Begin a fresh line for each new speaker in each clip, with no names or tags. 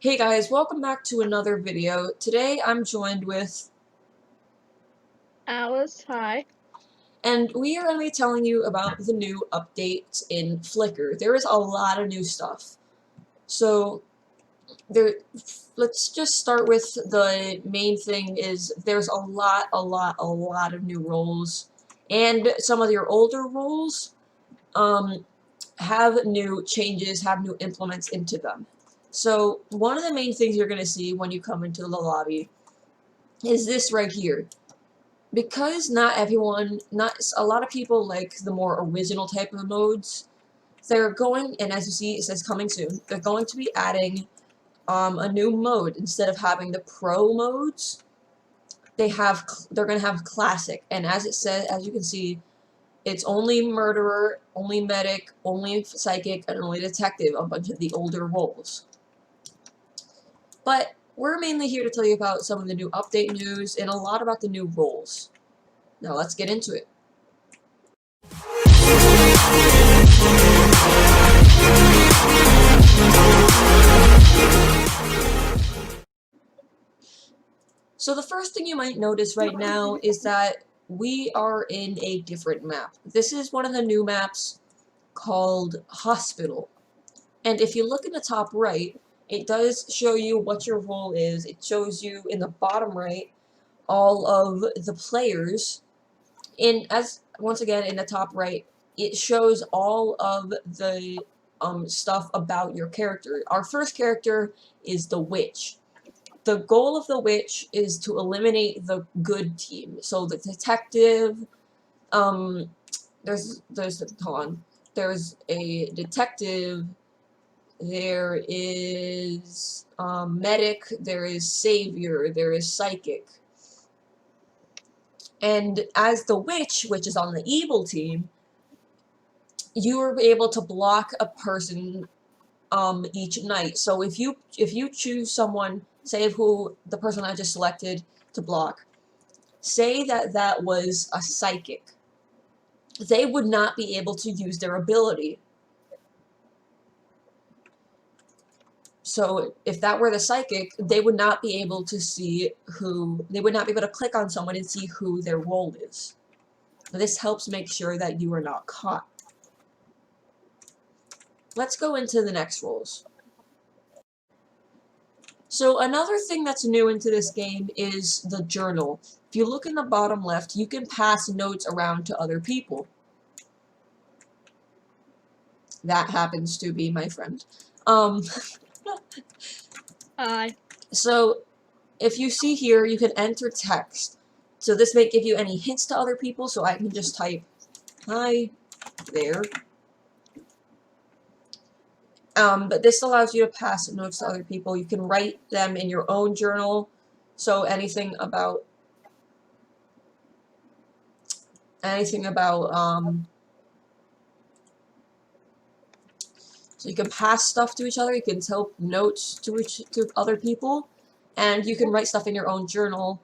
Hey guys, welcome back to another video. Today I'm joined with,
Alice, hi.
and we are going to be telling you about the new updates in Flickr. There is a lot of new stuff. So, let's just start with the main thing is there's a lot of new roles. And some of your older roles, have new changes, have new implements into them. So, one of the main things you're going to see when you come into the lobby is this right here. Because not a lot of people like the more original type of modes, they're going, and as you see it says coming soon, they're going to be adding a new mode. Instead of having the pro modes, they're going to have classic, and as it says, as you can see, it's only murderer, only medic, only psychic, and only detective, a bunch of the older roles. But we're mainly here to tell you about some of the new update news and a lot about the new roles. Now let's get into it. So the first thing you might notice right now is that we are in a different map. This is one of the new maps called Hospital. And if you look in the top right, it does show you what your role is. It shows you in the bottom right all of the players. And as once again in the top right, it shows all of the stuff about your character. Our first character is the witch. The goal of the witch is to eliminate the good team. So the detective, there's hold on. There's a detective, there is medic, there is savior, there is psychic. And as the witch, which is on the evil team, you are able to block a person each night. So if you choose someone, say who the person I just selected to block, say that was a psychic, they would not be able to use their ability. So if that were the psychic, they would not be able to see they would not be able to click on someone and see who their role is. This helps make sure that you are not caught. Let's go into the next roles. So another thing that's new into this game is the journal. If you look in the bottom left, you can pass notes around to other people. That happens to be my friend.
Hi.
So if you see here, you can enter text. So this may give you any hints to other people, so I can just type, hi there. But this allows you to pass notes to other people. You can write them in your own journal. So anything about so you can pass stuff to each other. You can tell notes to other people, and you can write stuff in your own journal.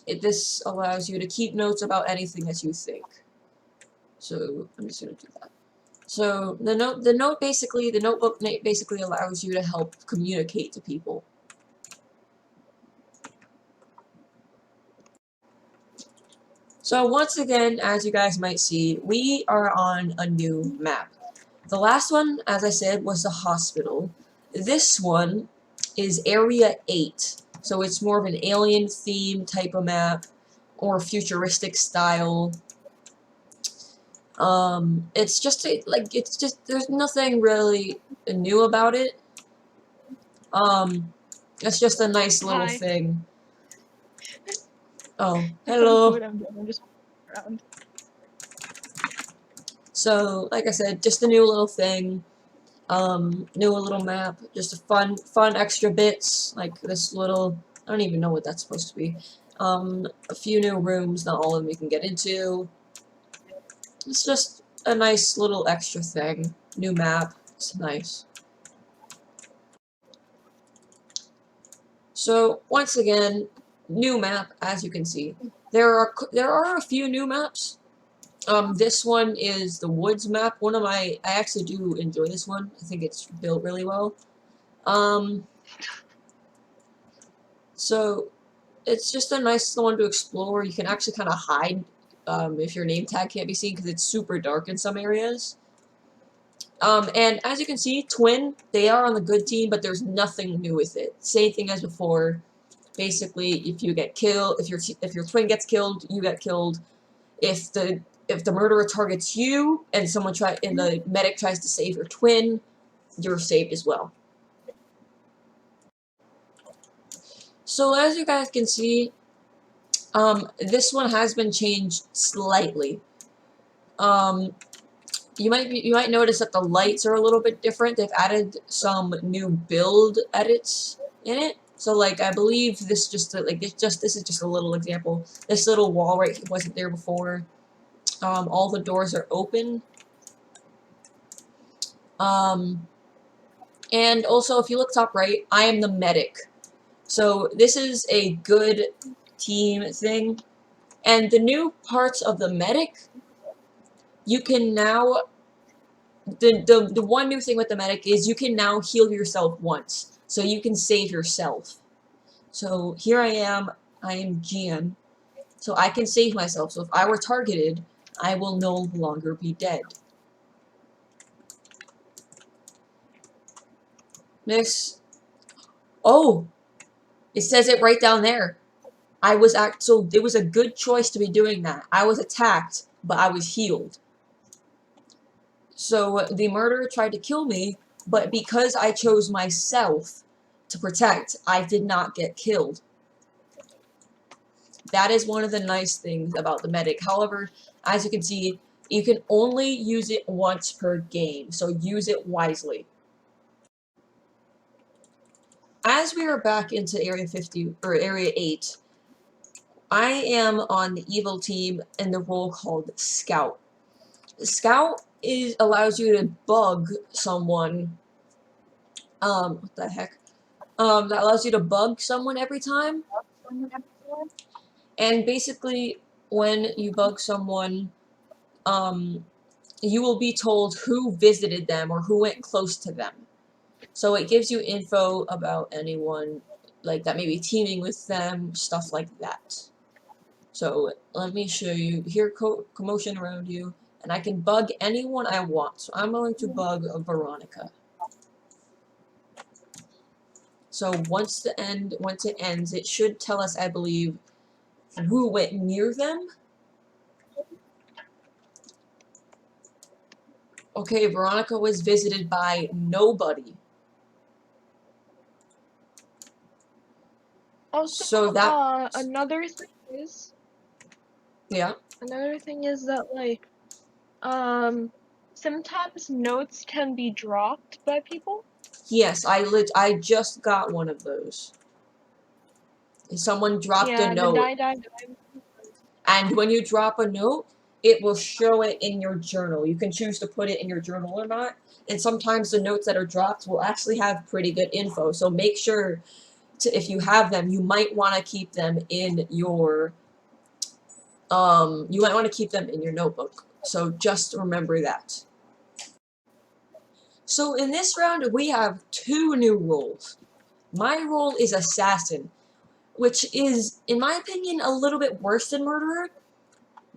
This allows you to keep notes about anything that you think. So I'm just gonna do that. So the notebook basically allows you to help communicate to people. So once again, as you guys might see, we are on a new map. The last one, as I said, was the hospital. This one is Area 8. So it's more of an alien theme type of map or futuristic style. It's just there's nothing really new about it. It's just a nice little
Hi.
thing. Oh,
I don't know
hello.
what I'm doing. I'm just around.
So, like I said, just a new little thing. New little map. Just a fun extra bits. Like this little, I don't even know what that's supposed to be. A few new rooms, not all of them you can get into. It's just a nice little extra thing. New map. It's nice. So, once again, new map, as you can see. There are a few new maps. This one is the woods map. I actually do enjoy this one. I think it's built really well. So it's just a nice one to explore. You can actually kind of hide if your name tag can't be seen because it's super dark in some areas. And as you can see, Twin, they are on the good team, but there's nothing new with it. Same thing as before. Basically, if you get killed, if your twin gets killed, you get killed. If the murderer targets you and the medic tries to save your twin, you're saved as well. So as you guys can see, this one has been changed slightly. You might notice that the lights are a little bit different. They've added some new build edits in it. So like I believe this this is just a little example. This little wall right here wasn't there before. All the doors are open. And also if you look top right, I am the medic. So this is a good team thing. And the new parts of the medic, you can now the one new thing with the medic is you can now heal yourself once. So you can save yourself. So here I am GM. So I can save myself. So if I were targeted, I will no longer be dead. Next. Oh! It says it right down there. So it was a good choice to be doing that. I was attacked, but I was healed. So the murderer tried to kill me, but because I chose myself to protect, I did not get killed. That is one of the nice things about the medic. However, as you can see, you can only use it once per game, so use it wisely. As we are back into Area 50 or Area 8, I am on the evil team in the role called Scout. Scout allows you to bug someone. What the heck? That allows you to bug someone every time. And basically, when you bug someone, you will be told who visited them or who went close to them. So it gives you info about anyone like that may be teaming with them, stuff like that. So let me show you. Hear commotion around you, and I can bug anyone I want. So I'm going to bug Veronica. So once it ends, it should tell us, I believe, who went near them. Okay, Veronica was visited by nobody.
Also,
So that
another thing is
yeah.
that like sometimes notes can be dropped by people.
Yes, I just got one of those. Someone dropped a
Yeah, the
note.
die.
And when you drop a note, it will show it in your journal. You can choose to put it in your journal or not. And sometimes the notes that are dropped will actually have pretty good info. So make sure if you have them, you might want to keep them in your notebook. So just remember that. So in this round, we have 2 new roles. My role is Assassin, which is, in my opinion, a little bit worse than Murderer,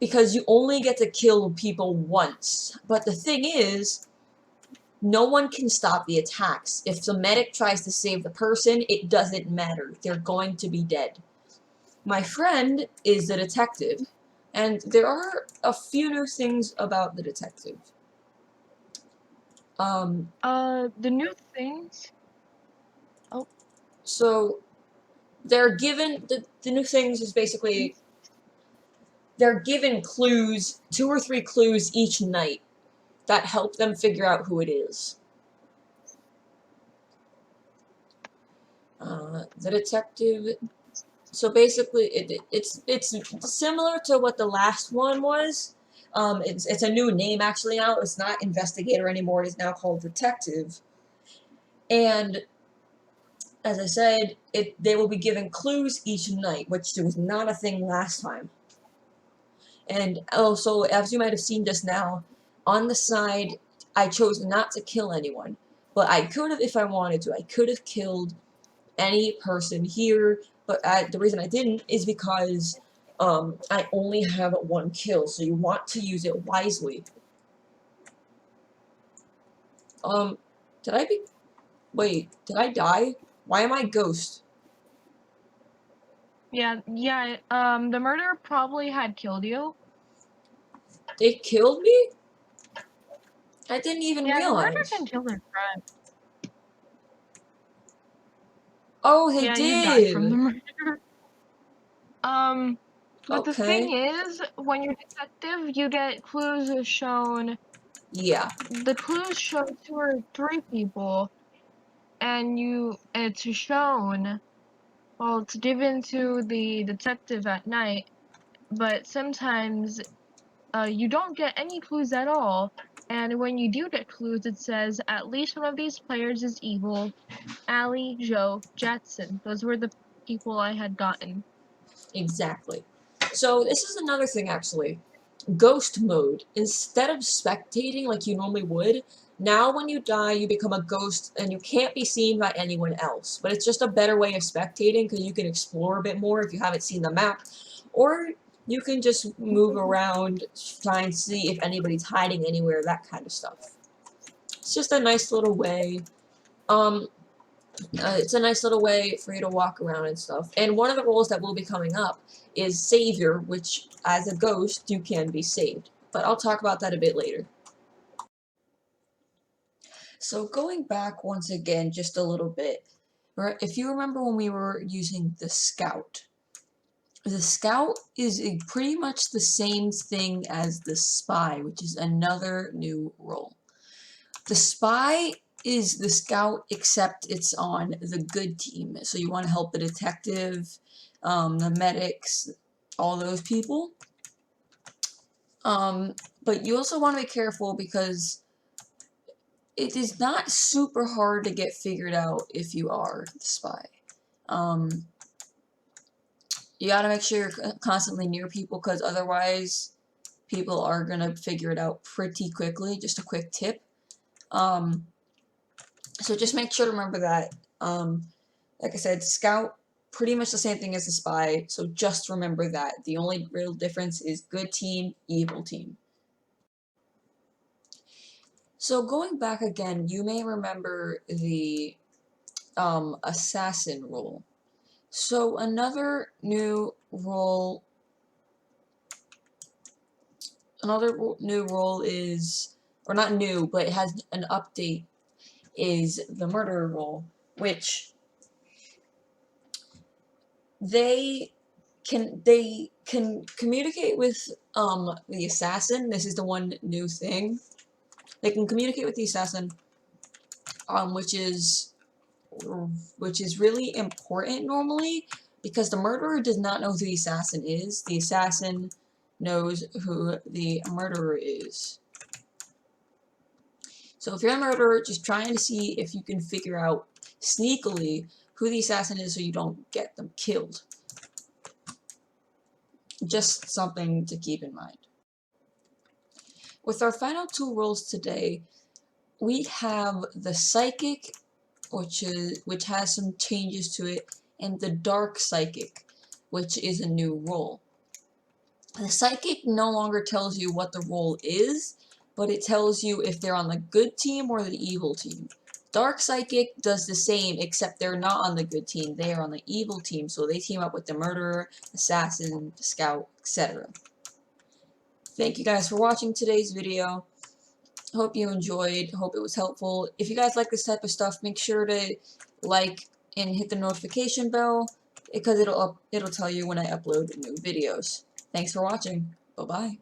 because you only get to kill people once. But the thing is, no one can stop the attacks. If the medic tries to save the person, it doesn't matter. They're going to be dead. My friend is the detective, and there are a few new things about the detective.
The new things. Oh.
So they're given the new things is basically they're given clues, 2 or 3 clues each night that help them figure out who it is. The detective. So basically, it's similar to what the last one was. It's a new name actually now. It's not investigator anymore. It is now called detective. And as I said, they will be given clues each night, which was not a thing last time. And also, as you might have seen just now, on the side, I chose not to kill anyone. But I could have if I wanted to. I could have killed any person here, but the reason I didn't is because I only have 1 kill, so you want to use it wisely. Did I be... Wait, did I die? Why am I ghost?
Yeah, the murderer probably had killed you.
They killed me? I didn't even
Yeah, the murderer
realize.
can kill their friend.
Oh, they
Yeah, you died from the
did!
murderer. But the thing
Okay.
is, when you're detective, you get clues shown.
Yeah,
The clues show 2 or 3 people, and it's shown. Well, it's given to the detective at night, but sometimes you don't get any clues at all. And when you do get clues, it says at least one of these players is evil. Allie, Joe, Jetson. Those were the people I had gotten.
exactly. So this is another thing, actually. Ghost mode. Instead of spectating like you normally would, now when you die, you become a ghost and you can't be seen by anyone else. But it's just a better way of spectating because you can explore a bit more if you haven't seen the map. Or you can just move around, try and see if anybody's hiding anywhere, that kind of stuff. It's just a nice little way. Um, it's a nice little way for you to walk around and stuff. And one of the roles that will be coming up is Savior, which, as a ghost, you can be saved. But I'll talk about that a bit later. So going back once again just a little bit, right? If you remember when we were using the Scout is pretty much the same thing as the Spy, which is another new role. The Spy is the Scout, except it's on the good team. So you want to help the detective, the medics, all those people. But you also want to be careful because it is not super hard to get figured out if you are the Spy. You gotta make sure you're constantly near people because otherwise people are gonna figure it out pretty quickly. Just a quick tip. So just make sure to remember that. Like I said, Scout, pretty much the same thing as the Spy, so just remember that. The only real difference is good team, evil team. So going back again, you may remember the assassin role. So another new role is, or not new, but it has an update, is the murderer role, which they can communicate with the assassin. This is the one new thing. They can communicate with the assassin, which is really important normally because the murderer does not know who the assassin is. The assassin knows who the murderer is. So if you're a murderer, just trying to see if you can figure out sneakily who the assassin is so you don't get them killed. Just something to keep in mind. With our final 2 roles today, we have the Psychic, which has some changes to it, and the Dark Psychic, which is a new role. The Psychic no longer tells you what the role is, but it tells you if they're on the good team or the evil team. Dark Psychic does the same, except they're not on the good team, they are on the evil team, so they team up with the Murderer, Assassin, Scout, etc. Thank you guys for watching today's video. Hope you enjoyed, hope it was helpful. If you guys like this type of stuff, make sure to like and hit the notification bell because it'll tell you when I upload new videos. Thanks for watching. Bye-bye.